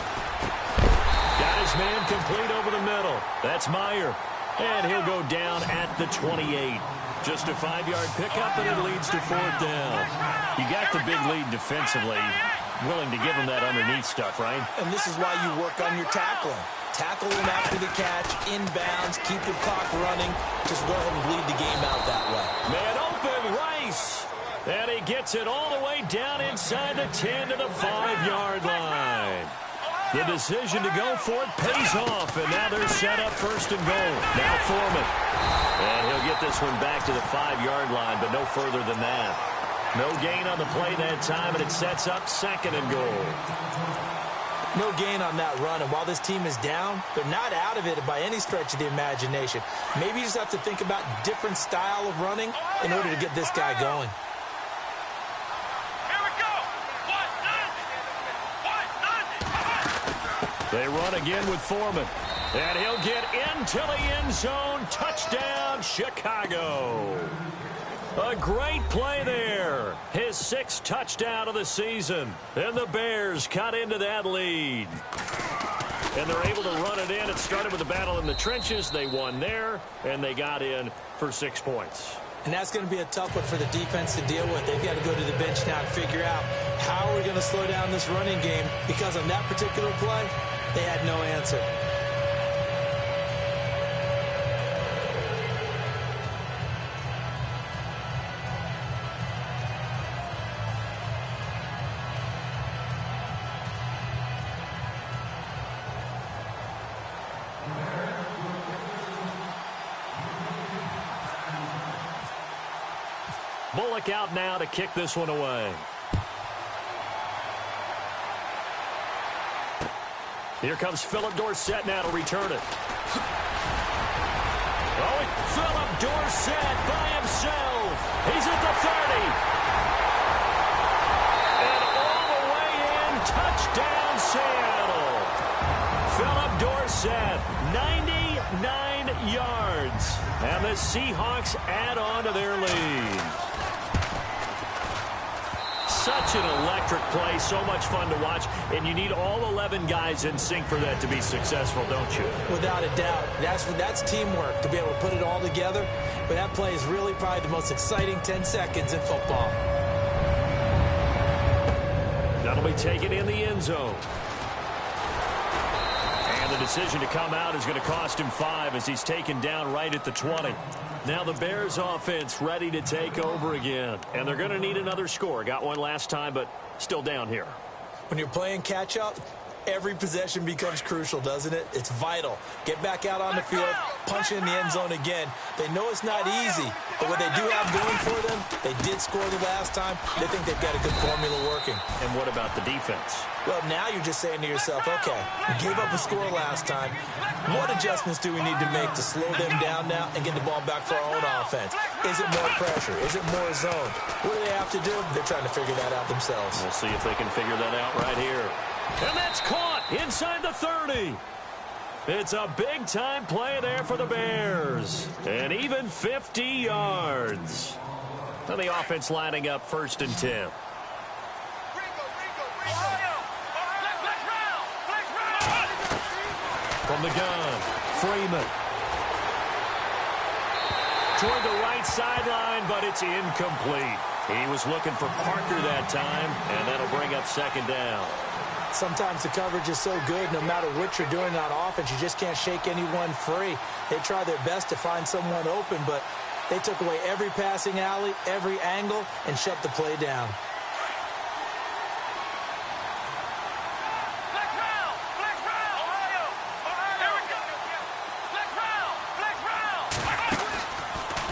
[SPEAKER 4] Got his man complete over the middle. That's Meyer. And he'll go down at the 28. Just a 5-yard pickup, and it leads to 4th down. You got the big lead defensively. Willing to give him that underneath stuff, right?
[SPEAKER 5] And this is why you work on your tackling. Tackle him after the catch, inbounds, keep the clock running. Just go ahead and bleed the game out that way.
[SPEAKER 4] Man open, Rice. And he gets it all the way down inside the 10 to the 5-yard line. The decision to go for it pays off, and now they're set up 1st and goal. Now Foreman. And he'll get this one back to the 5-yard line, but no further than that. No gain on the play that time, and it sets up 2nd and goal.
[SPEAKER 5] No gain on that run, and while this team is down, they're not out of it by any stretch of the imagination. Maybe you just have to think about different style of running in order to get this guy going.
[SPEAKER 1] Here we go.
[SPEAKER 4] They run again with Foreman. And he'll get into the end zone. Touchdown, Chicago. A great play there. His 6th touchdown of the season. And the Bears cut into that lead. And they're able to run it in. It started with a battle in the trenches. They won there, and they got in for 6 points.
[SPEAKER 5] And that's going to be a tough one for the defense to deal with. They've got to go to the bench now and figure out how are we going to slow down this running game, because on that particular play, they had no answer.
[SPEAKER 4] Bullock out now to kick this one away. Here comes Philip Dorsett now to return it. Oh, Philip Dorsett by himself. He's at the 30. And all the way in, touchdown Seattle. Philip Dorsett, 99 yards. And the Seahawks add on to their lead. Such an electric play, so much fun to watch, and you need all 11 guys in sync for that to be successful, don't you? Without a doubt. That's teamwork, to be able to put it all together. But that play is really probably the most exciting 10 seconds in football. That'll be taken in the end zone. And the decision to come out is going to cost him 5 as he's taken down right at the 20. Now the Bears offense ready to take over again. And they're going to need another score. Got one last time, but still down here. When you're playing catch-up, every possession becomes crucial, doesn't it? It's vital. Get back out on the field, punch in the end zone again. They know it's not easy, but what they do have going for them, they did score the last time. They think they've got a good formula working. And what about the defense? Well, now you're just saying to yourself, okay, we gave up a score last time. What adjustments do we need to make to slow them down now and get the ball back for our own offense? Is it more pressure? Is it more zone? What do they have to do? They're trying to figure that out themselves. We'll see if they can figure that out right here. And that's caught inside the 30. It's a big-time play there for the Bears. And even 50 yards. And the offense lining up 1st and 10. From the gun, Freeman. Toward the right sideline, but it's incomplete. He was looking for Parker that time, and that'll bring up 2nd down. Sometimes the coverage is so good, no matter what you're doing on offense, you just can't shake anyone free. They try their best to find someone open, but they took away every passing alley, every angle, and shut the play down.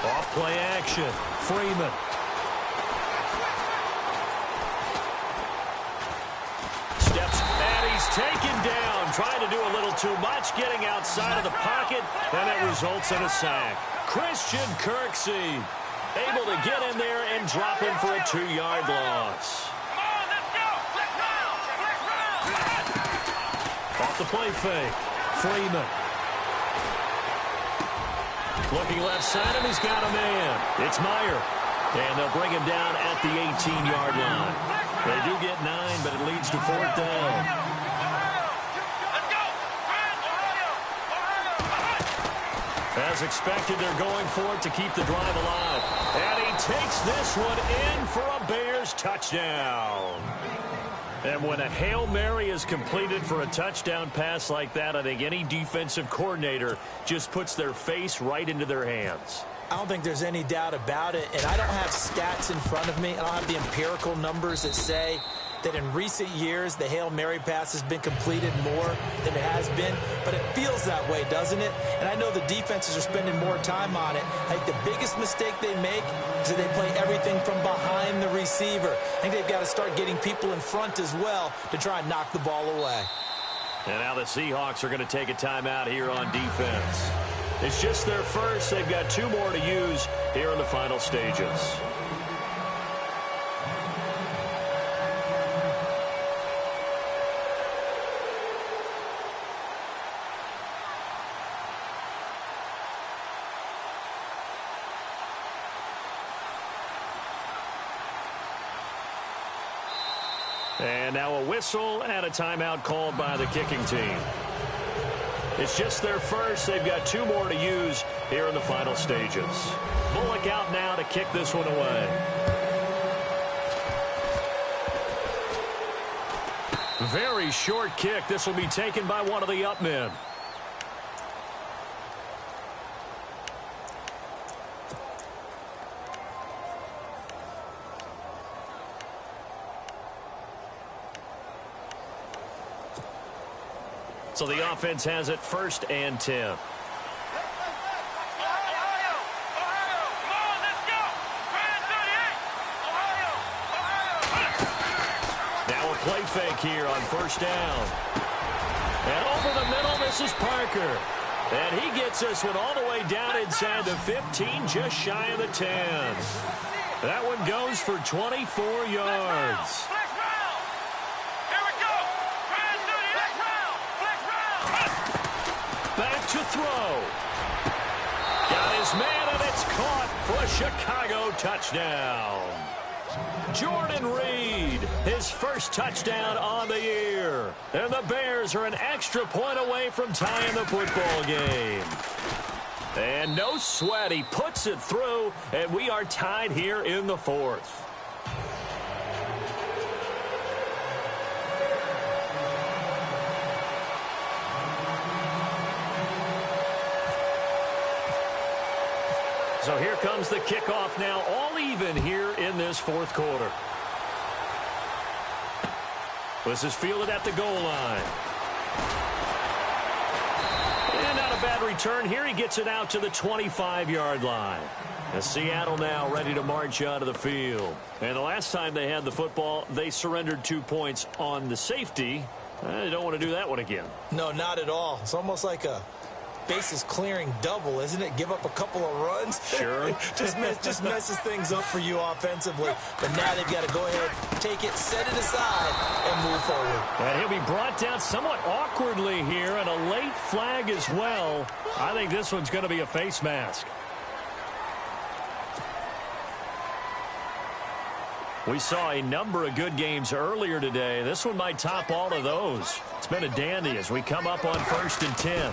[SPEAKER 4] Off-play action, Freeman. Steps, and he's taken down, trying to do a little too much, getting outside of the pocket, and it results in a sack. Christian Kirksey able to get in there and drop him for a 2-yard loss. Off the play fake, Freeman. Looking left side, and he's got a man. It's Meyer. And they'll bring him down at the 18-yard line. They do get 9, but it leads to 4th down. As expected, they're going for it to keep the drive alive. And he takes this one in for a Bears touchdown. And when a Hail Mary is completed for a touchdown pass like that, I think any defensive coordinator just puts their face right into their hands. I don't think there's any doubt about it, and I don't have stats in front of me. I don't have the empirical numbers that say that in recent years the Hail Mary pass has been completed more than it has been, but it feels that way, doesn't it? And I know the defenses are spending more time on it. I think the biggest mistake they make is that they play everything from behind the receiver. I think they've got to start getting people in front as well to try and knock the ball away. And now the Seahawks are going to take a timeout here on defense. It's just their first. They've got 2 more to use here in the final stages. And now a whistle and a timeout called by the kicking team. It's just their first. They've got 2 more to use here in the final stages. Bullock out now to kick this one away. Very short kick. This will be taken by one of the up men. So the offense has it 1st and 10. Play fake here on 1st down. And over the middle, this is Parker. And he gets this one all the way down inside the 15, just shy of the 10. That one goes for 24 yards. Back to throw. Got his man, and it's caught for a Chicago touchdown. Jordan Reed, his first touchdown on the year. And the Bears are an extra point away from tying the football game. And no sweat, he puts it through, and we are tied here in the 4th. So here comes the kickoff now, all even here in this 4th quarter. This is fielded at the goal line. And not a bad return here. He gets it out to the 25-yard line. As Seattle now ready to march out of the field. And the last time they had the football, they surrendered 2 points on the safety. They don't want to do that one again.
[SPEAKER 5] No, not at all. It's almost like a bases clearing double, isn't it? Give up a couple of runs.
[SPEAKER 4] Sure.
[SPEAKER 5] just messes things up for you offensively. But now they've got to go ahead, take it, set it aside, and move forward.
[SPEAKER 4] And he'll be brought down somewhat awkwardly here, and a late flag as well. I think this one's going to be a face mask. We saw a number of good games earlier today. This one might top all of those. It's been a dandy as we come up on 1st and 10.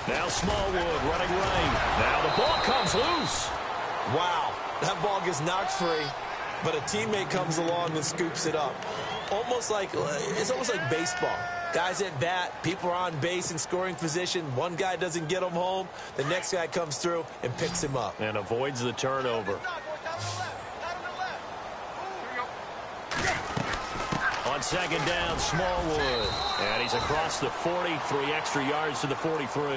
[SPEAKER 4] Now Smallwood running right. Now the ball comes loose.
[SPEAKER 5] Wow, that ball gets knocked free, but a teammate comes along and scoops it up. It's almost like baseball. Guys at bat, people are on base in scoring position. One guy doesn't get him home. The next guy comes through and picks him up.
[SPEAKER 4] And avoids the turnover. On 2nd down, Smallwood. And he's across the 40, 3 extra yards to the 43.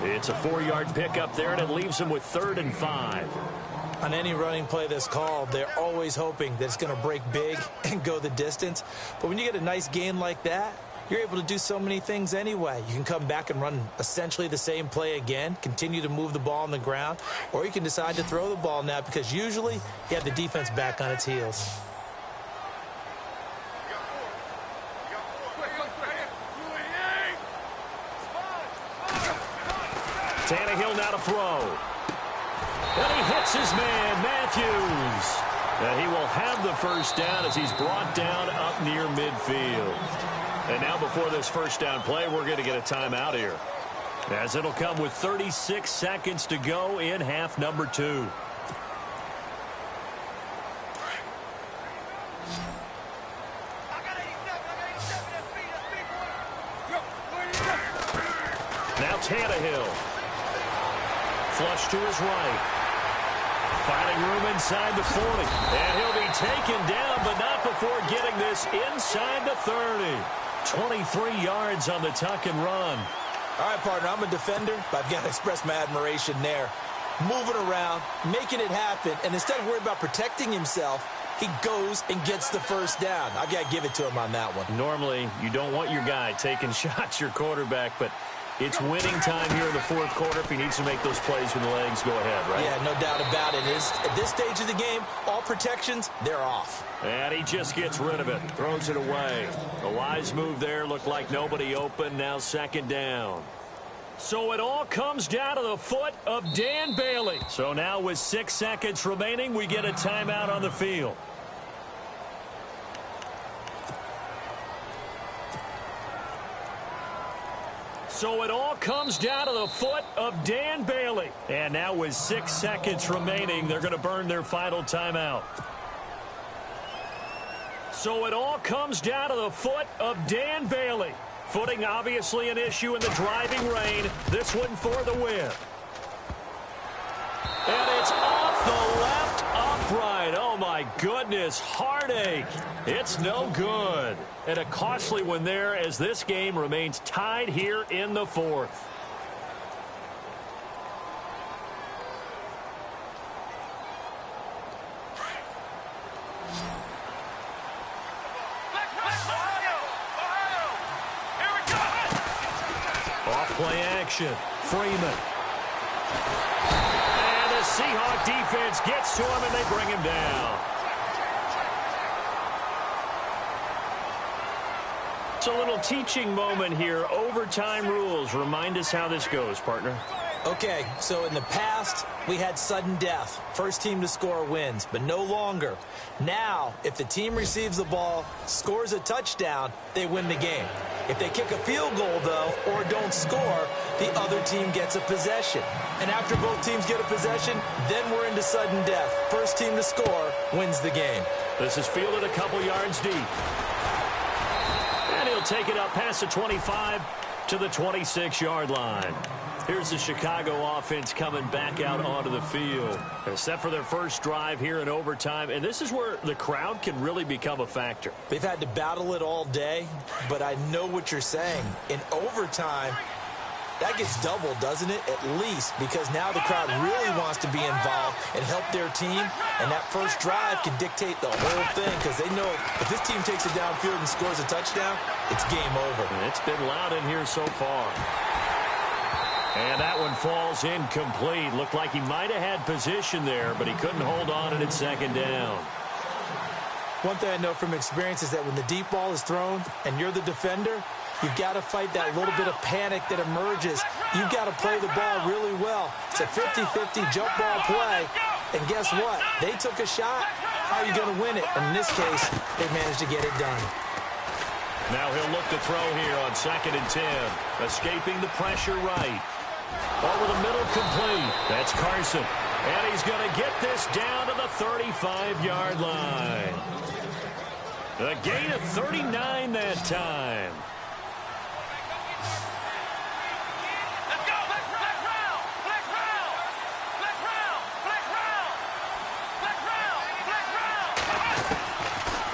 [SPEAKER 4] It's a 4-yard pickup there, and it leaves him with 3rd and 5.
[SPEAKER 5] On any running play that's called, they're always hoping that it's going to break big and go the distance. But when you get a nice gain like that, you're able to do so many things anyway. You can come back and run essentially the same play again, continue to move the ball on the ground, or you can decide to throw the ball now because usually you have the defense back on its heels.
[SPEAKER 4] Tannehill now to throw. And he hits his man, Matthews. And he will have the 1st down as he's brought down up near midfield. And now before this 1st down play, we're going to get a timeout here, as it'll come with 36 seconds to go in half number 2. Now Tannehill. Flush to his right. Finding room inside the 40. And he'll be taken down, but not before getting this inside the 30. 23 yards on the tuck and run.
[SPEAKER 5] All right, partner, I'm a defender, but I've got to express my admiration there. Moving around, making it happen, and instead of worrying about protecting himself, he goes and gets the 1st down. I've got to give it to him on that one.
[SPEAKER 4] Normally, you don't want your guy taking shots, your quarterback, but it's winning time here in the 4th quarter if he needs to make those plays when the legs go ahead, right?
[SPEAKER 5] Yeah, no doubt about it. At this stage of the game, all protections, they're off.
[SPEAKER 4] And he just gets rid of it, throws it away. The wise move there, looked like nobody open, now 2nd down. So it all comes down to the foot of Dan Bailey. So now with 6 seconds remaining, we get a timeout on the field. So it all comes down to the foot of Dan Bailey. And now with 6 seconds remaining, they're going to burn their final timeout. So it all comes down to the foot of Dan Bailey. Footing obviously an issue in the driving rain. This one for the win. And it's off the left upright. Oh, my goodness. Heartache. It's no good. And a costly one there as this game remains tied here in the fourth. Off-play action. Freeman. And the Seahawk defense gets to him, and they bring him down. It's a little teaching moment here. Overtime rules. Remind us how this goes, partner.
[SPEAKER 5] Okay, so in the past, we had sudden death. First team to score wins, but no longer. Now, if the team receives the ball, scores a touchdown, they win the game. If they kick a field goal, though, or don't score, the other team gets a possession. And after both teams get a possession, then we're into sudden death. First team to score wins the game.
[SPEAKER 4] This is fielded a couple yards deep. And he'll take it up past the 25 to the 26-yard line. Here's the Chicago offense coming back out onto the field. They're set for their first drive here in overtime, and this is where the crowd can really become a factor.
[SPEAKER 5] They've had to battle it all day, but I know what you're saying. In overtime, that gets doubled, doesn't it? At least, because now the crowd really wants to be involved and help their team, and that first drive can dictate the whole thing because they know if this team takes it downfield and scores a touchdown, it's game over.
[SPEAKER 4] And it's been loud in here so far. And that one falls incomplete. Looked like he might have had position there, but he couldn't hold on and it's second down.
[SPEAKER 5] One thing I know from experience is that when the deep ball is thrown and you're the defender, you've got to fight that little bit of panic that emerges. You've got to play the ball really well. It's a 50-50 jump ball play. And guess what? They took a shot. How are you going to win it? And in this case, they managed to get it done.
[SPEAKER 4] Now he'll look to throw here on 2nd and 10. Escaping the pressure right. Over the middle, complete. That's Carson. And he's going to get this down to the 35-yard line. A gain of 39 that time.
[SPEAKER 1] Let's go. Flex round. Flex round. Flex round. Flex round. Flex round. Flex round.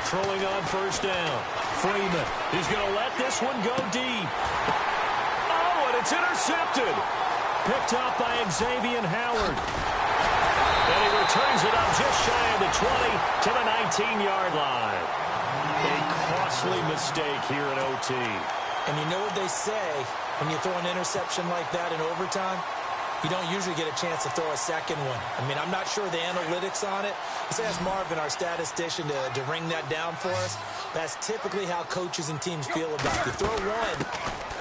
[SPEAKER 4] Throwing on first down. Freeman. He's going to let this one go deep. Oh, and it's intercepted. Picked up by Xavier Howard. And he returns it up just shy of the 20 to the 19-yard line. A costly mistake here in OT.
[SPEAKER 5] And you know what they say, when you throw an interception like that in overtime, you don't usually get a chance to throw a second one. I mean, I'm not sure the analytics on it. Let's ask Marvin, our statistician, to ring that down for us. That's typically how coaches and teams feel about it. You throw one,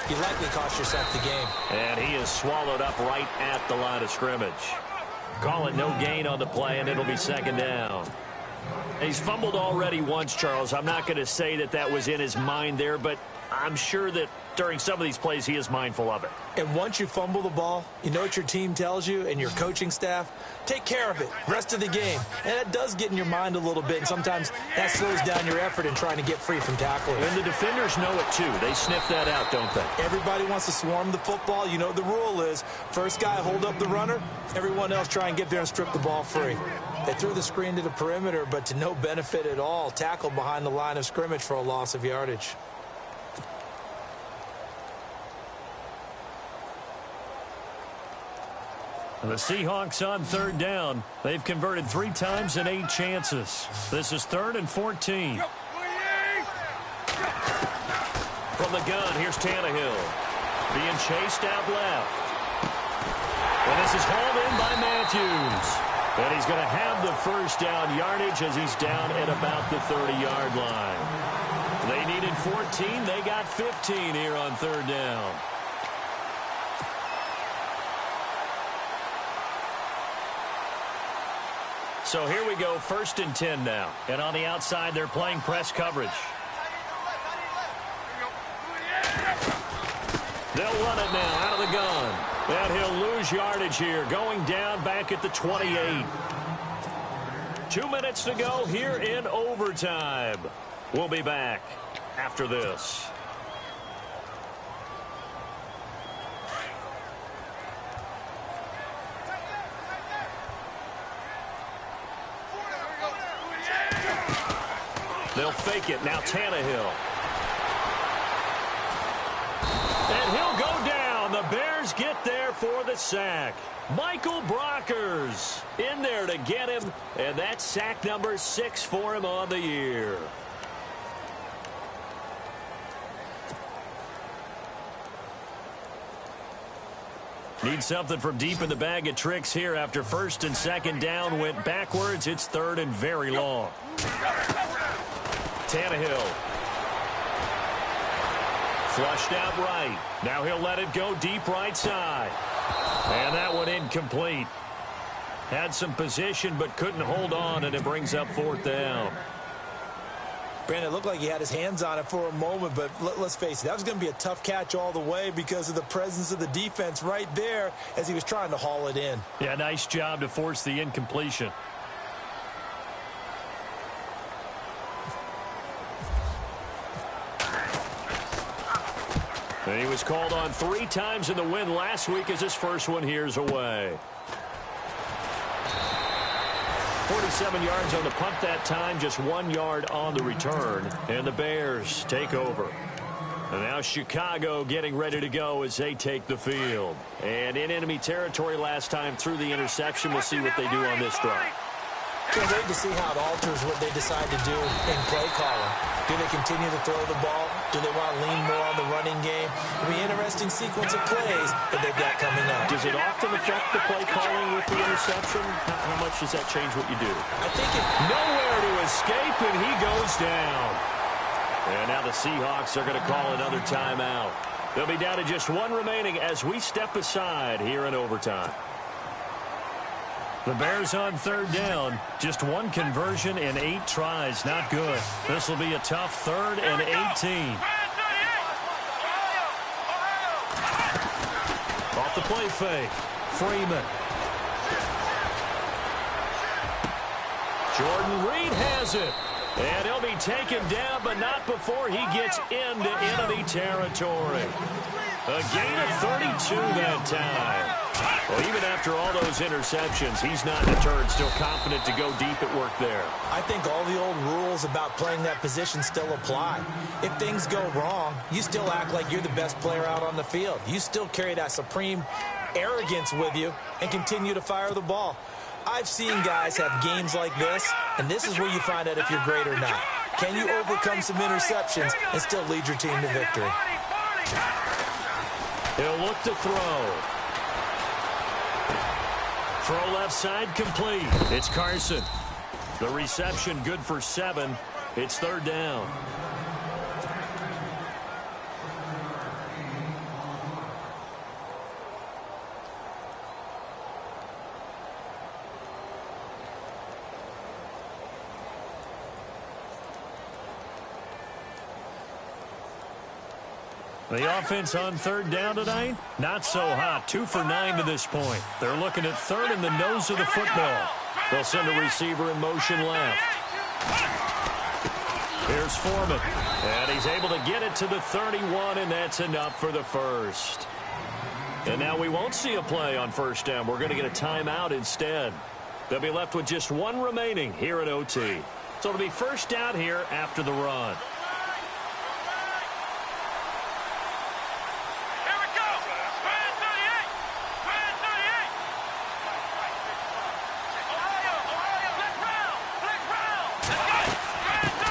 [SPEAKER 5] you likely cost yourself the game.
[SPEAKER 4] And he is swallowed up right at the line of scrimmage. Call it no gain on the play, and it'll be second down. He's fumbled already once, Charles. I'm not going to say that that was in his mind there, but I'm sure that during some of these plays he is mindful of it.
[SPEAKER 5] And once you fumble the ball, you know what your team tells you and your coaching staff? Take care of it rest of the game. And that does get in your mind a little bit, and sometimes that slows down your effort in trying to get free from tackling.
[SPEAKER 4] And the defenders know it too. They sniff that out, don't they?
[SPEAKER 5] Everybody wants to swarm the football. You know the rule is first guy hold up the runner, everyone else try and get there and strip the ball free. They threw the screen to the perimeter, but to no benefit at all. Tackled behind the line of scrimmage for a loss of yardage.
[SPEAKER 4] The Seahawks on third down. They've converted 3 times in 8 chances. This is 3rd and 14. From the gun, here's Tannehill. Being chased out left. And this is hauled in by Matthews. And he's going to have the first down yardage as he's down at about the 30-yard line. They needed 14. They got 15 here on third down. So here we go, 1st and 10 now. And on the outside, they're playing press coverage. They'll run it now out of the gun. And he'll lose yardage here, going down back at the 28. 2 minutes to go here in overtime. We'll be back after this. They'll fake it. Now Tannehill. And he'll go down. The Bears get there for the sack. Michael Brockers in there to get him. And that's sack number 6 for him on the year. Need something from deep in the bag of tricks here after first and second down went backwards. It's third and very long. Tannehill. Flushed out right. Now he'll let it go deep right side. And that one incomplete. Had some position but couldn't hold on, and it brings up fourth down.
[SPEAKER 5] Brandon, it looked like he had his hands on it for a moment, but let's face it, that was going to be a tough catch all the way because of the presence of the defense right there as he was trying to haul it in.
[SPEAKER 4] Yeah, nice job to force the incompletion. And he was called on 3 times in the win last week as his first one here's away. 47 yards on the punt that time, just 1 yard on the return. And the Bears take over. And now Chicago getting ready to go as they take the field. And in enemy territory last time through the interception. We'll see what they do on this drive.
[SPEAKER 5] Can't wait to see how it alters what they decide to do in play calling. Do they continue to throw the ball? Do they want to lean more on the running game? It'll be an interesting sequence of plays that they've got coming up.
[SPEAKER 4] Does it often affect the play calling with the interception? How much does that change what you do?
[SPEAKER 5] I think it...
[SPEAKER 4] Nowhere to escape, and he goes down. And now the Seahawks are going to call another timeout. They'll be down to just 1 remaining as we step aside here in overtime. The Bears on third down. Just 1 conversion in 8 tries. Not good. This will be a tough 3rd and 18. Off the play fake. Freeman. Jordan Reed has it. And he'll be taken down, but not before he gets into enemy territory. A gain of 32 that time. Well, even after all those interceptions, he's not deterred, still confident to go deep at work there.
[SPEAKER 5] I think all the old rules about playing that position still apply. If things go wrong, you still act like you're the best player out on the field. You still carry that supreme arrogance with you and continue to fire the ball. I've seen guys have games like this, and this is where you find out if you're great or not. Can you overcome some interceptions and still lead your team to victory?
[SPEAKER 4] He'll look to throw. Throw left side complete. It's Carson. The reception good for 7. It's 3rd down. The offense on 3rd down tonight, not so hot. 2 for 9 to this point. They're looking at 3rd in the nose of the football. They'll send a receiver in motion left. Here's Foreman. And he's able to get it to the 31, and that's enough for the first. And now we won't see a play on 1st down. We're going to get a timeout instead. They'll be left with just 1 remaining here at OT. So it'll be 1st down here after the run.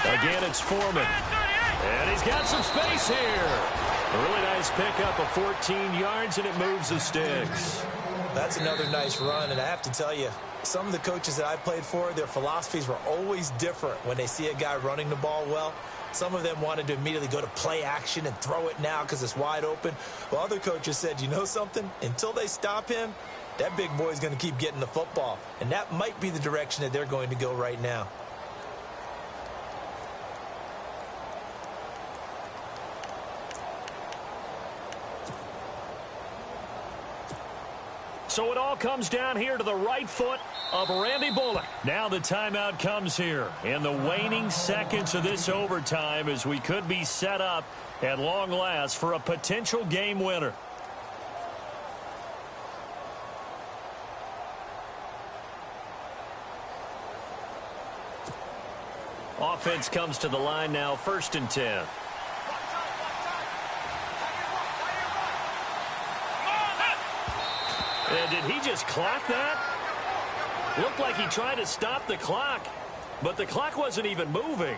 [SPEAKER 4] Again, it's Foreman. And he's got some space here. A really nice pickup of 14 yards, and it moves the sticks.
[SPEAKER 5] That's another nice run, and I have to tell you, some of the coaches that I played for, their philosophies were always different when they see a guy running the ball well. Some of them wanted to immediately go to play action and throw it now because it's wide open. While other coaches said, you know something? Until they stop him, that big boy's going to keep getting the football. And that might be the direction that they're going to go right now.
[SPEAKER 4] So it all comes down here to the right foot of Randy Bullock. Now the timeout comes here in the waning seconds of this overtime as we could be set up at long last for a potential game winner. Offense comes to the line now, 1st and 10. And did he just clock that? Looked like he tried to stop the clock, but the clock wasn't even moving.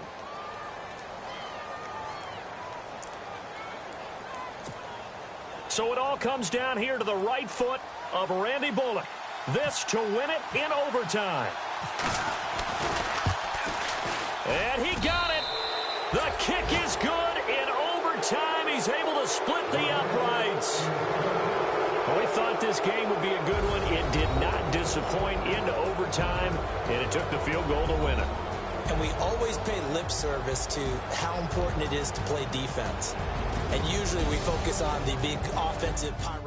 [SPEAKER 4] So it all comes down here to the right foot of Randy Bullock. This to win it in overtime. And he got it. The kick is good in overtime. He's able to split the uprights. Well, we thought this game would be a good one. It did not disappoint into overtime, and it took the field goal to win it.
[SPEAKER 5] And we always pay lip service to how important it is to play defense. And usually we focus on the big offensive pyro.